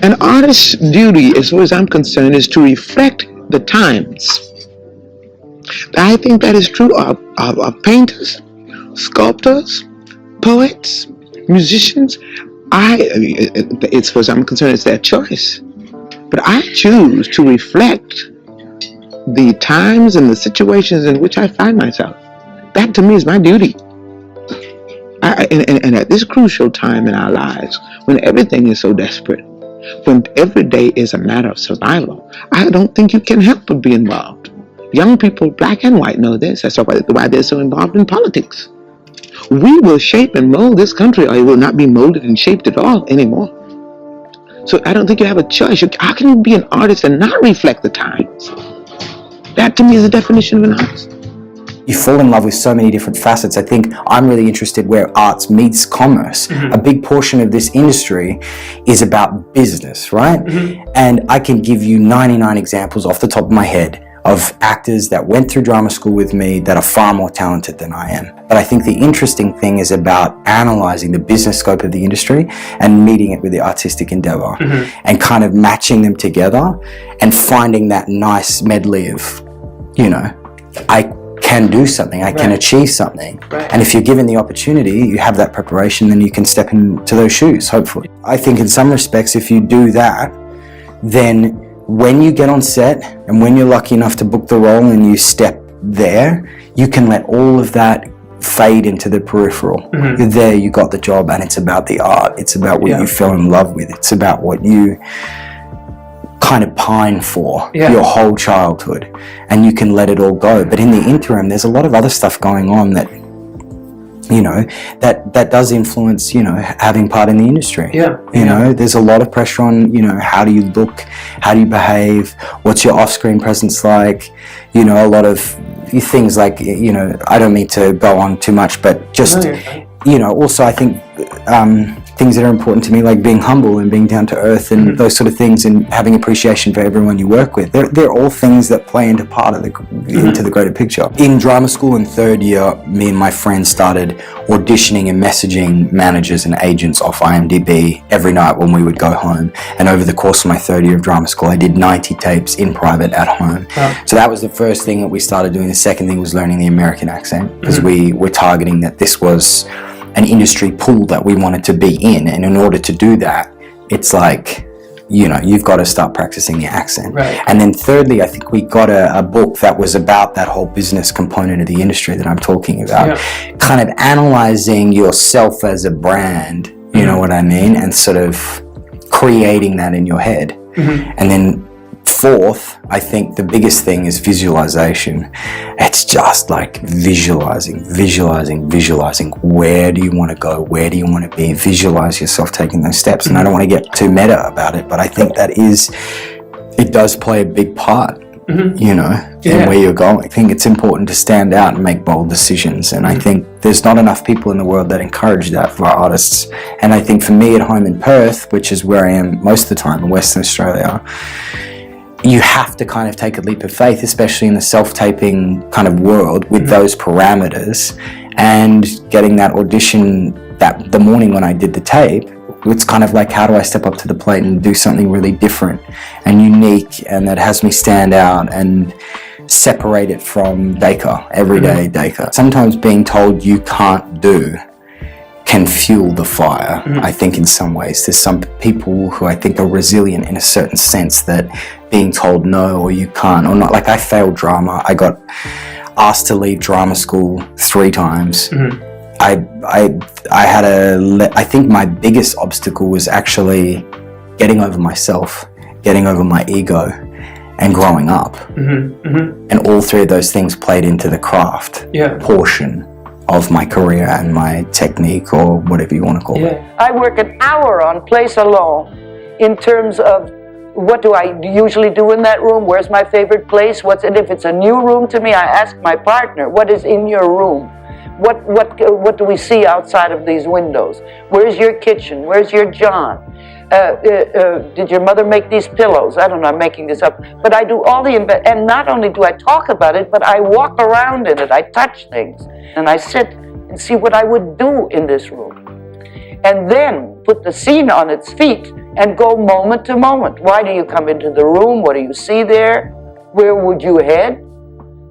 An artist's duty, as far as I'm concerned, is to reflect the times. I think that is true of painters, sculptors, poets, musicians. As far as I'm concerned, it's their choice. But I choose to reflect the times and the situations in which I find myself. That to me is my duty. And at this crucial time in our lives, when everything is so desperate, when every day is a matter of survival, I don't think you can help but be involved. Young people, black and white, know this. That's why they're so involved in politics. We will shape and mold this country, or it will not be molded and shaped at all anymore. So I don't think you have a choice. How can you be an artist and not reflect the times? That to me is the definition of an artist. You fall in love with so many different facets. I think I'm really interested where arts meets commerce. A big portion of this industry is about business, right? And I can give you 99 examples off the top of my head of actors that went through drama school with me that are far more talented than I am. But I think the interesting thing is about analyzing the business scope of the industry and meeting it with the artistic endeavor and kind of matching them together and finding that nice medley of, you know, I can do something, I can achieve something. And if you're given the opportunity, you have that preparation, then you can step into those shoes, hopefully. I think in some respects, if you do that, then when you get on set and when you're lucky enough to book the role and you step there, you can let all of that fade into the peripheral. You're there, you got the job, and it's about the art. It's about what you fell in love with. It's about what you kind of pine for your whole childhood, and you can let it all go. But in the interim, there's a lot of other stuff going on that, you know, that does influence, you know, having part in the industry. You know, there's a lot of pressure on, you know, how do you look, how do you behave, what's your off-screen presence like, you know, a lot of things like, you know, I don't mean to go on too much, but just, you know, also I think things that are important to me, like being humble and being down to earth and those sort of things, and having appreciation for everyone you work with. They're all things that play into part of into the greater picture. In drama school in third year, me and my friends started auditioning and messaging managers and agents off IMDb every night when we would go home. And over the course of my third year of drama school, I did 90 tapes in private at home. So that was the first thing that we started doing. The second thing was learning the American accent, because we were targeting that this was an industry pool that we wanted to be in, and in order to do that, it's like, you know, you've got to start practicing the accent. And then thirdly, I think we got a book that was about that whole business component of the industry that I'm talking about, kind of analyzing yourself as a brand, you know what I mean, and sort of creating that in your head. And then fourth, I think the biggest thing is visualization. It's just like visualizing. Where do you want to go? Where do you want to be? Visualize yourself taking those steps. And I don't want to get too meta about it, but I think it does play a big part, you know, in where you're going. I think it's important to stand out and make bold decisions. And I think there's not enough people in the world that encourage that for artists. And I think for me at home in Perth, which is where I am most of the time in Western Australia, you have to kind of take a leap of faith, especially in the self-taping kind of world with those parameters. And getting that audition the morning when I did the tape, it's kind of like, how do I step up to the plate and do something really different and unique, and that has me stand out and separate it from Dacre, everyday Dacre. Sometimes being told you can't do can fuel the fire. I think in some ways there's some people who I think are resilient in a certain sense, that being told no or you can't or not, like I failed drama. I got asked to leave drama school 3 times. I think my biggest obstacle was actually getting over myself, getting over my ego, and growing up. And all 3 of those things played into the craft portion of my career and my technique, or whatever you want to call it. I work an hour on Place Alone in terms of what do I usually do in that room? Where's my favorite place? If it's a new room to me, I ask my partner, what is in your room? What do we see outside of these windows? Where's your kitchen? Where's your John? Did your mother make these pillows? I don't know, I'm making this up. But I do all and not only do I talk about it, but I walk around in it. I touch things. And I sit and see what I would do in this room. And then put the scene on its feet and go moment to moment. Why do you come into the room? What do you see there? Where would you head?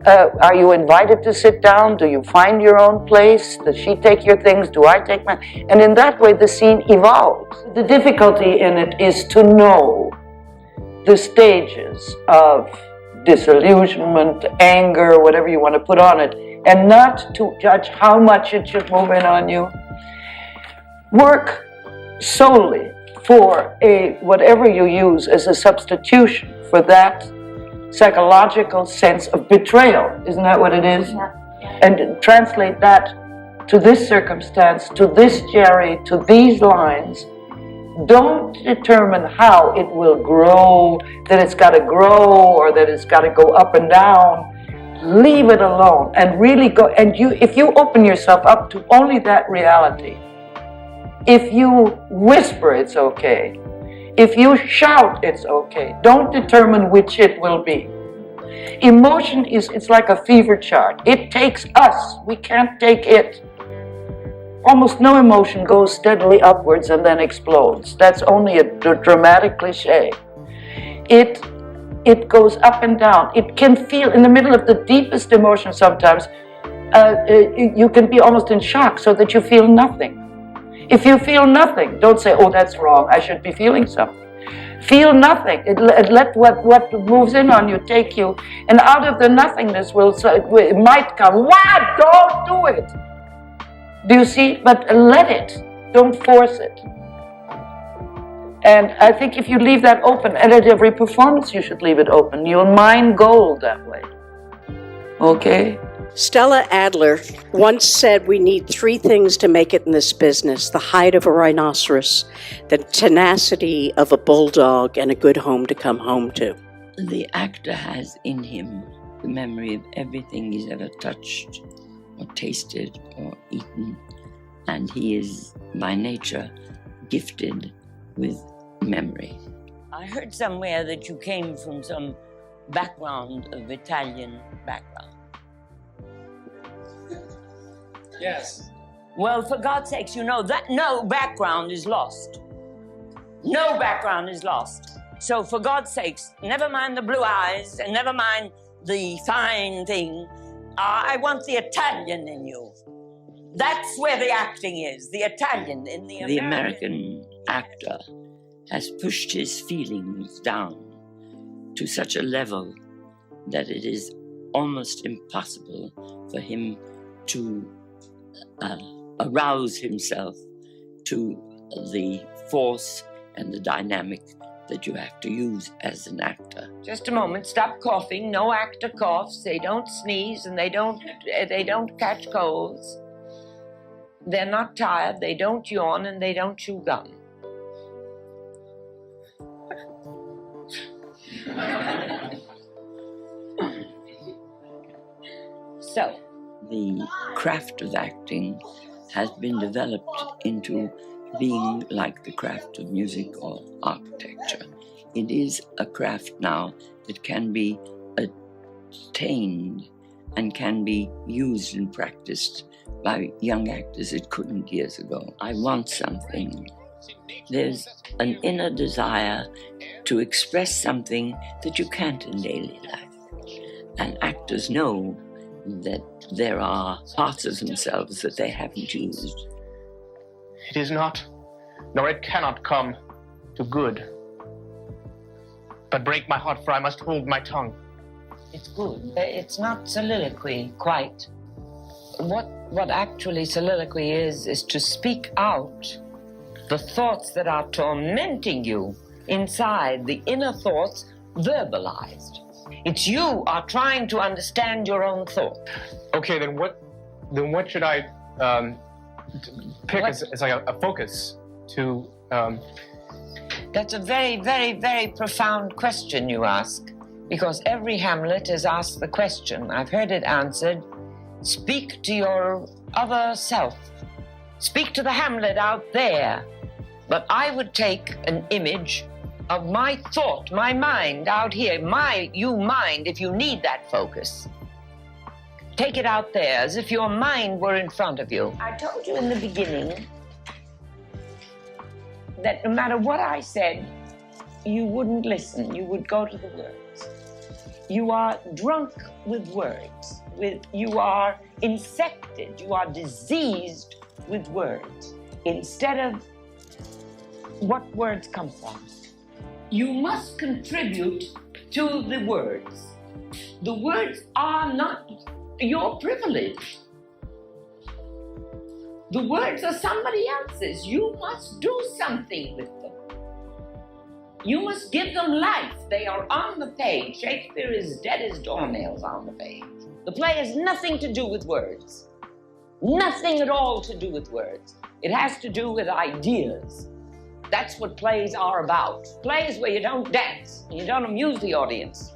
Are you invited to sit down? Do you find your own place? Does she take your things? Do I take mine? And in that way, the scene evolves. The difficulty in it is to know the stages of disillusionment, anger, whatever you want to put on it, and not to judge how much it should move in on you. Work solely for whatever you use as a substitution for that psychological sense of betrayal. Isn't that what it is? Yeah. And translate that to this circumstance, to this Jerry, to these lines. Don't determine how it will grow, that it's got to grow or that it's got to go up and down. Leave it alone and really go. And if you open yourself up to only that reality, if you whisper, it's okay. If you shout, it's okay. Don't determine which it will be. Emotion it's like a fever chart. It takes us. We can't take it. Almost no emotion goes steadily upwards and then explodes. That's only a dramatic cliche. It goes up and down. It can feel in the middle of the deepest emotion sometimes. You can be almost in shock so that you feel nothing. If you feel nothing, don't say, oh, that's wrong, I should be feeling something. Feel nothing. Let what moves in on you take you, and out of the nothingness it might come, what? Don't do it. Do you see? But let it. Don't force it. And I think if you leave that open, and at every performance you should leave it open, you'll mine gold that way. Okay? Stella Adler once said we need 3 things to make it in this business: the hide of a rhinoceros, the tenacity of a bulldog, and a good home to come home to. The actor has in him the memory of everything he's ever touched or tasted or eaten, and he is by nature gifted with memory. I heard somewhere that you came from some background of Italian background. Yes. Well, for God's sakes, you know that no background is lost. No background is lost. So for God's sakes, never mind the blue eyes and never mind the fine thing. I want the Italian in you. That's where the acting is, the Italian in the American. The American actor has pushed his feelings down to such a level that it is almost impossible for him to arouse himself to the force and the dynamic that you have to use as an actor. Just a moment, stop coughing. No actor coughs. They don't sneeze and they don't catch colds. They're not tired, they don't yawn, and they don't chew gum. So, the craft of acting has been developed into being like the craft of music or architecture. It is a craft now that can be attained and can be used and practiced by young actors. It couldn't years ago. I want something. There's an inner desire to express something that you can't in daily life. And actors know that there are parts of themselves that they haven't used. It is not, nor it cannot come to good. But break my heart, for I must hold my tongue. It's good. It's not soliloquy, quite. What actually soliloquy is to speak out the thoughts that are tormenting you inside, the inner thoughts verbalized. It's you are trying to understand your own thought. Okay, then what should I pick as like a focus to? That's a very, very, very profound question you ask, because every Hamlet is asked the question. I've heard it answered: speak to your other self. Speak to the Hamlet out there. But I would take an image of my thought, my mind out here, you mind if you need that focus. Take it out there as if your mind were in front of you. I told you in the beginning that no matter what I said, you wouldn't listen. You would go to the words. You are drunk with words. You are infected. You are diseased with words instead of what words come from. You must contribute to the words. The words are not your privilege. The words are somebody else's. You must do something with them. You must give them life. They are on the page. Shakespeare is dead as doornails on the page. The play has nothing to do with words. Nothing at all to do with words. It has to do with ideas. That's what plays are about. Plays where you don't dance, and you don't amuse the audience,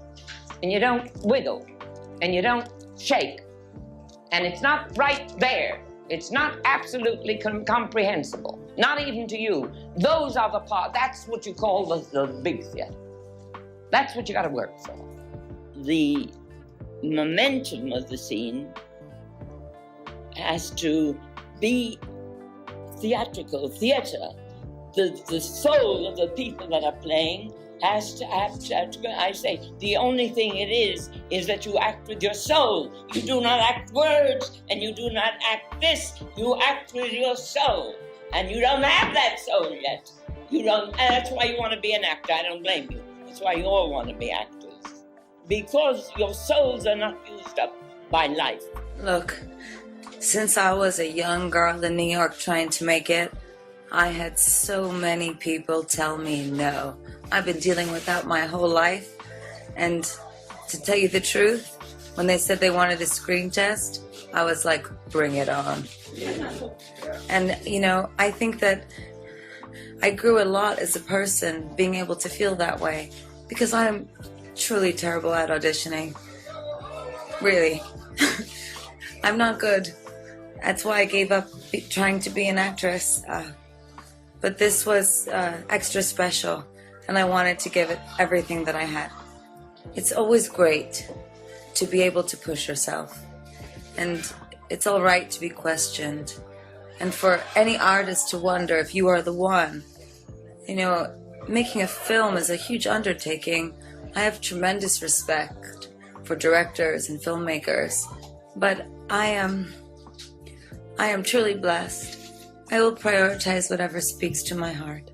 and you don't wiggle, and you don't shake, and it's not right there. It's not absolutely comprehensible, not even to you. Those are the parts. That's what you call the big theater. That's what you got to work for. The momentum of the scene has to be theatrical, theater. The soul of the people that are playing has to I say, the only thing it is that you act with your soul. You do not act words, and you do not act this. You act with your soul, and you don't have that soul yet. You don't, and that's why you want to be an actor. I don't blame you. That's why you all want to be actors, because your souls are not used up by life. Look, since I was a young girl in New York trying to make it, I had so many people tell me no. I've been dealing with that my whole life. And to tell you the truth, when they said they wanted a screen test, I was like, bring it on. And, you know, I think that I grew a lot as a person being able to feel that way, because I'm truly terrible at auditioning. Really. I'm not good. That's why I gave up trying to be an actress. But this was extra special, and I wanted to give it everything that I had. It's always great to be able to push yourself, and it's all right to be questioned. And for any artist to wonder if you are the one. You know, making a film is a huge undertaking. I have tremendous respect for directors and filmmakers, but I am truly blessed. I will prioritize whatever speaks to my heart.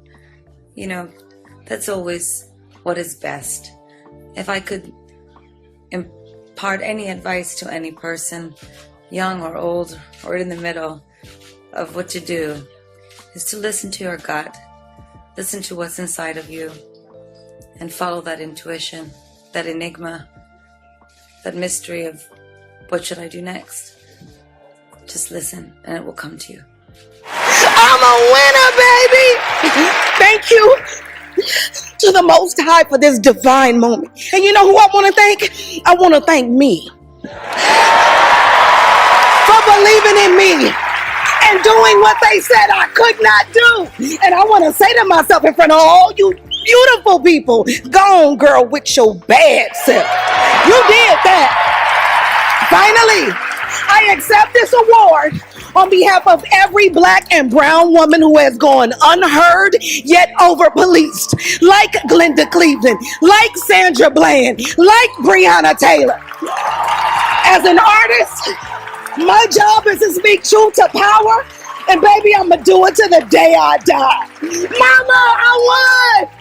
You know, that's always what is best. If I could impart any advice to any person, young or old or in the middle, of what to do, is to listen to your gut, listen to what's inside of you, and follow that intuition, that enigma, that mystery of what should I do next. Just listen, and it will come to you. I'm a winner, baby! Thank you to the Most High for this divine moment. And you know who I want to thank? I want to thank me for believing in me and doing what they said I could not do. And I want to say to myself in front of all you beautiful people, go on, girl, with your bad self. You did that. Finally, I accept this award on behalf of every black and brown woman who has gone unheard yet over-policed, like Glenda Cleveland, like Sandra Bland, like Breonna Taylor. As an artist, my job is to speak truth to power, and baby, I'm gonna do it to the day I die. Mama, I won!